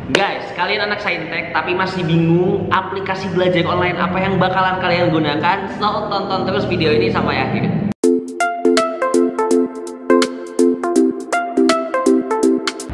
Guys, kalian anak saintek tapi masih bingung aplikasi belajar online apa yang bakalan kalian gunakan? So, tonton terus video ini sampai akhir.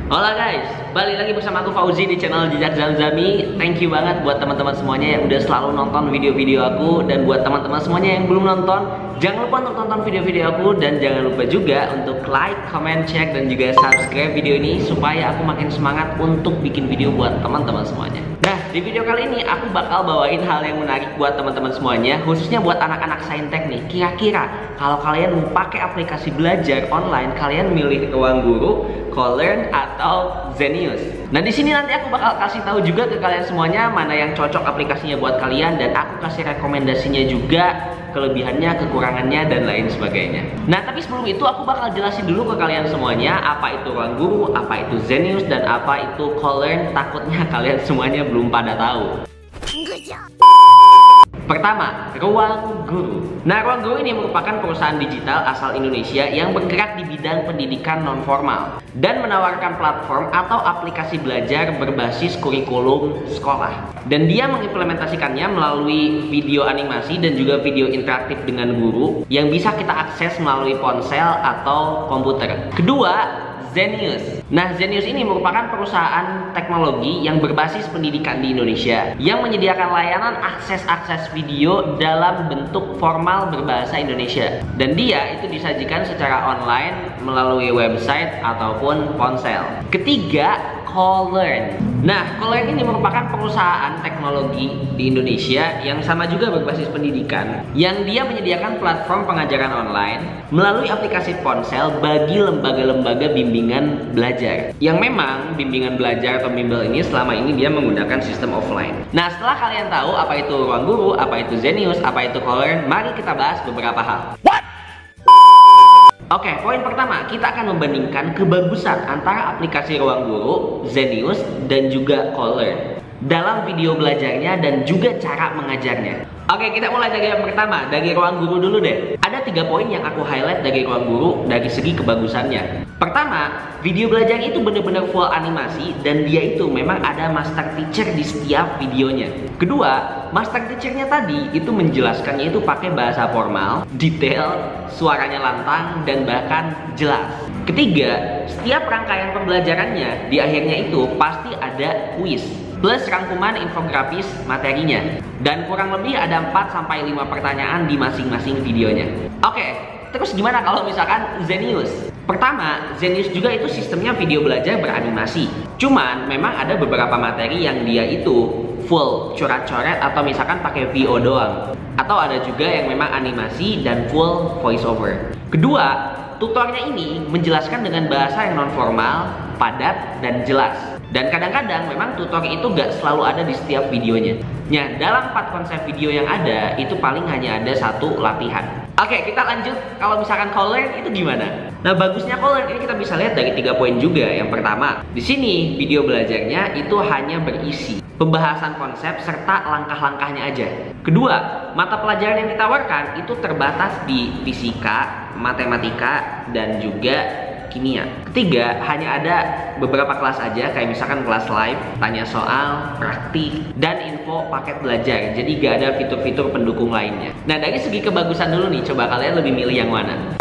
Hola guys, balik lagi bersama aku Fauzi di channel Jejak Zamzami. Thank you banget buat teman-teman semuanya yang udah selalu nonton video-video aku. Dan buat teman-teman semuanya yang belum nonton, jangan lupa untuk tonton video-video aku. Dan jangan lupa juga untuk like, comment, share, dan juga subscribe video ini supaya aku makin semangat untuk bikin video buat teman-teman semuanya. Nah, di video kali ini aku bakal bawain hal yang menarik buat teman-teman semuanya, khususnya buat anak-anak saintek nih. Kira-kira kalau kalian mau pakai aplikasi belajar online, kalian milih Ruang Guru, Call-Learn, atau Zenius. Nah, di sini nanti aku bakal kasih tahu juga ke kalian semuanya mana yang cocok aplikasinya buat kalian, dan aku kasih rekomendasinya juga, kelebihannya, kekurangannya, dan lain sebagainya. Nah, tapi sebelum itu aku bakal jelasin dulu ke kalian semuanya apa itu Ruang Guru, apa itu Zenius, dan apa itu Call-Learn. Takutnya kalian semuanya belum pada tahu. Pertama, Ruang Guru. Nah, Ruang Guru ini merupakan perusahaan digital asal Indonesia yang bergerak di bidang pendidikan non-formal dan menawarkan platform atau aplikasi belajar berbasis kurikulum sekolah. Dan dia mengimplementasikannya melalui video animasi dan juga video interaktif dengan guru yang bisa kita akses melalui ponsel atau komputer. Kedua, Zenius. Nah, Zenius ini merupakan perusahaan teknologi yang berbasis pendidikan di Indonesia yang menyediakan layanan akses video dalam bentuk formal berbahasa Indonesia. Dan dia itu disajikan secara online melalui website ataupun ponsel. Ketiga, Call-Learn. Nah, Call-Learn ini merupakan perusahaan teknologi di Indonesia yang sama juga berbasis pendidikan, yang dia menyediakan platform pengajaran online melalui aplikasi ponsel bagi lembaga-lembaga bimbingan belajar. Yang memang bimbingan belajar atau bimbel ini selama ini dia menggunakan sistem offline. Nah, setelah kalian tahu apa itu Ruang Guru, apa itu Zenius, apa itu Call-Learn, mari kita bahas beberapa hal. Oke, poin pertama, kita akan membandingkan kebagusan antara aplikasi Ruang Guru, Zenius, dan juga Call-Learn dalam video belajarnya dan juga cara mengajarnya. Oke, kita mulai dari yang pertama, dari Ruang Guru dulu deh. Ada 3 poin yang aku highlight dari Ruang Guru dari segi kebagusannya. Pertama, video belajar itu benar-benar full animasi dan dia itu memang ada master teacher di setiap videonya. Kedua, master teachernya tadi itu menjelaskannya itu pakai bahasa formal, detail, suaranya lantang, dan bahkan jelas. Ketiga, setiap rangkaian pembelajarannya di akhirnya itu pasti ada kuis plus rangkuman infografis materinya, dan kurang lebih ada 4-5 pertanyaan di masing-masing videonya. Oke, terus gimana kalau misalkan Zenius? Pertama, Zenius juga itu sistemnya video belajar beranimasi. Cuman memang ada beberapa materi yang dia itu full coret-coret atau misalkan pakai VO doang. Atau ada juga yang memang animasi dan full voice over. Kedua, tutornya ini menjelaskan dengan bahasa yang non-formal, padat, dan jelas. Dan kadang-kadang memang tutor itu gak selalu ada di setiap videonya. Nah, dalam 4 konsep video yang ada, itu paling hanya ada 1 latihan. Oke, kita lanjut. Kalau misalkan Call-Learn itu gimana? Nah, bagusnya Call-Learn ini kita bisa lihat dari 3 poin juga. Yang pertama, di sini video belajarnya itu hanya berisi pembahasan konsep serta langkah-langkahnya aja. Kedua, mata pelajaran yang ditawarkan itu terbatas di fisika, matematika, dan juga kimia. Ketiga, hanya ada beberapa kelas aja, kayak misalkan kelas live, tanya soal, praktik, dan info paket belajar. Jadi gak ada fitur-fitur pendukung lainnya. Nah, dari segi kebagusan dulu nih, coba kalian lebih milih yang mana?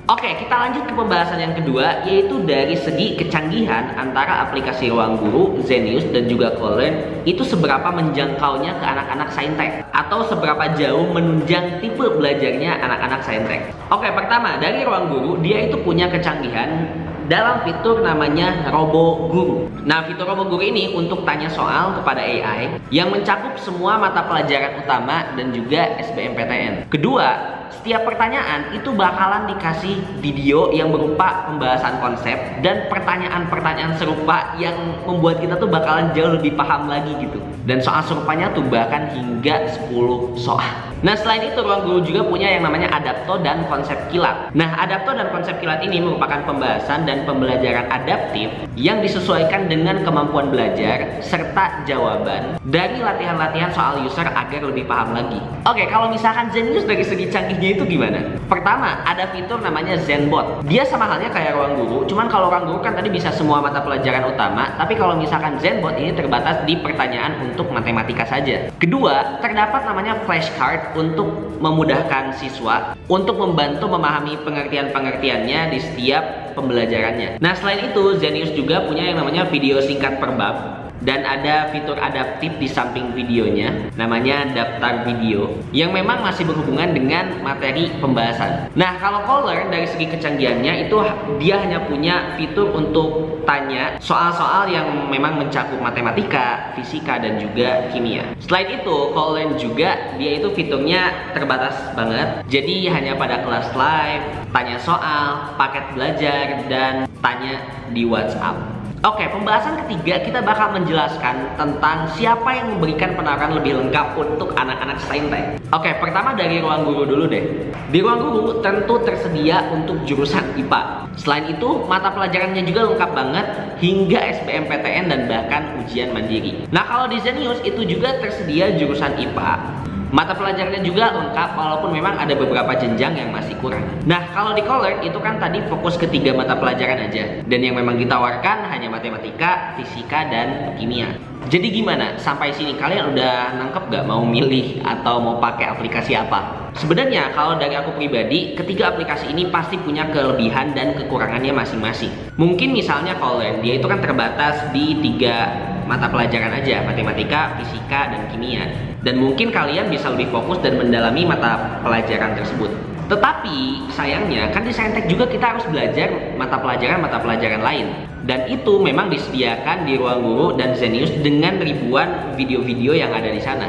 Oke, kita lanjut ke pembahasan yang kedua, yaitu dari segi kecanggihan antara aplikasi Ruang Guru, Zenius, dan juga Call-Learn itu seberapa menjangkaunya ke anak-anak saintek, atau seberapa jauh menunjang tipe belajarnya anak-anak saintek. Oke, pertama, dari Ruang Guru, dia itu punya kecanggihan dalam fitur namanya Robo Guru. Nah, fitur Robo Guru ini untuk tanya soal kepada AI yang mencakup semua mata pelajaran utama dan juga SBMPTN. Kedua, setiap pertanyaan itu bakalan dikasih video yang berupa pembahasan konsep dan pertanyaan-pertanyaan serupa yang membuat kita tuh bakalan jauh lebih paham lagi gitu. Dan soal serupanya tuh bahkan hingga 10 soal. Nah, selain itu Ruang Guru juga punya yang namanya Adapt adapto dan konsep kilat. Nah, adapto dan konsep kilat ini merupakan pembahasan dan pembelajaran adaptif yang disesuaikan dengan kemampuan belajar serta jawaban dari latihan-latihan soal user agar lebih paham lagi. Oke, kalau misalkan Zenius dari segi canggihnya itu gimana? Pertama, ada fitur namanya Zenbot. Dia sama halnya kayak Ruang Guru, cuman kalau Ruang Guru kan tadi bisa semua mata pelajaran utama, tapi kalau misalkan Zenbot ini terbatas di pertanyaan untuk matematika saja. Kedua, terdapat namanya flashcard untuk memudahkan siswa untuk membantu memahami pengertian-pengertiannya di setiap pembelajarannya. Nah, selain itu Zenius juga punya yang namanya video singkat per bab. Dan ada fitur adaptif di samping videonya, namanya daftar video, yang memang masih berhubungan dengan materi pembahasan. Nah, kalau Scholar dari segi kecanggihannya itu dia hanya punya fitur untuk tanya soal-soal yang memang mencakup matematika, fisika, dan juga kimia. Selain itu, Scholar juga dia itu fiturnya terbatas banget. Jadi hanya pada kelas live, tanya soal, paket belajar, dan tanya di WhatsApp. Oke, pembahasan ketiga kita bakal menjelaskan tentang siapa yang memberikan penawaran lebih lengkap untuk anak-anak Saintek. Oke, pertama dari Ruang Guru dulu deh. Di Ruang Guru tentu tersedia untuk jurusan IPA. Selain itu, mata pelajarannya juga lengkap banget hingga SBMPTN dan bahkan ujian mandiri. Nah, kalau di Zenius itu juga tersedia jurusan IPA. Mata pelajarannya juga lengkap walaupun memang ada beberapa jenjang yang masih kurang. Nah, kalau di Scholar itu kan tadi fokus ke 3 mata pelajaran aja. Dan yang memang ditawarkan hanya matematika, fisika, dan kimia. Jadi gimana? Sampai sini kalian udah nangkep gak mau milih atau mau pakai aplikasi apa? Sebenarnya kalau dari aku pribadi, ketiga aplikasi ini pasti punya kelebihan dan kekurangannya masing-masing. Mungkin misalnya Scholar, dia itu kan terbatas di 3 mata pelajaran aja, matematika, fisika, dan kimia. Dan mungkin kalian bisa lebih fokus dan mendalami mata pelajaran tersebut. Tetapi sayangnya kan di Saintek juga kita harus belajar mata pelajaran lain. Dan itu memang disediakan di Ruang Guru dan Zenius dengan ribuan video-video yang ada di sana.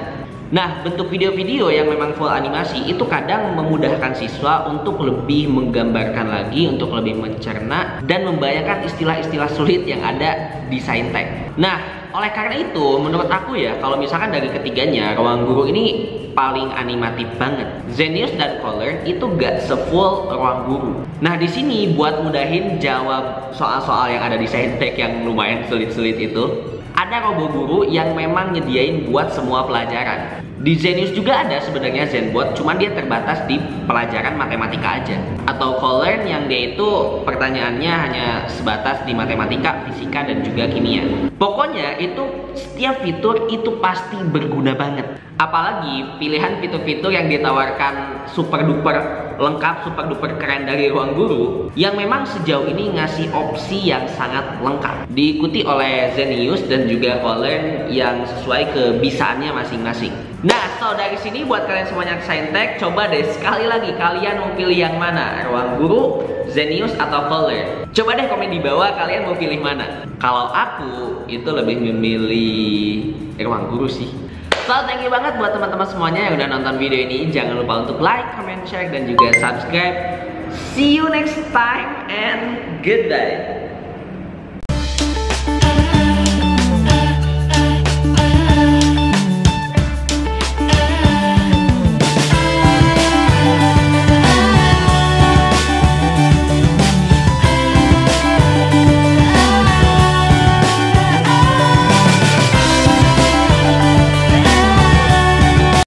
Nah, bentuk video-video yang memang full animasi itu kadang memudahkan siswa untuk lebih menggambarkan lagi, untuk lebih mencerna dan membayangkan istilah-istilah sulit yang ada di Saintek. Nah, oleh karena itu, menurut aku ya, kalau misalkan dari ketiganya, Ruang Guru ini paling animatif banget. Zenius dan Scholar itu gak sefull Ruang Guru. Nah, di sini buat mudahin jawab soal-soal yang ada di Saintek yang lumayan sulit-sulit itu, ada Robo Guru yang memang nyediain buat semua pelajaran. Di Zenius juga ada sebenarnya Zenbot, cuman dia terbatas di pelajaran matematika aja. Atau Scholar yang dia itu pertanyaannya hanya sebatas di matematika, fisika, dan juga kimia. Pokoknya itu setiap fitur itu pasti berguna banget. Apalagi pilihan fitur-fitur yang ditawarkan super duper lengkap, super duper keren dari Ruang Guru yang memang sejauh ini ngasih opsi yang sangat lengkap. Diikuti oleh Zenius dan juga Scholar yang sesuai kebisaannya masing-masing. Nah, so dari sini buat kalian semuanya Saintek, coba deh sekali lagi kalian mau pilih yang mana? Ruang Guru, Zenius, atau Scholar? Coba deh komen di bawah kalian mau pilih mana. Kalau aku itu lebih memilih Ruang Guru sih. So, thank you banget buat teman-teman semuanya yang udah nonton video ini. Jangan lupa untuk like, comment, share, dan juga subscribe. See you next time and goodbye.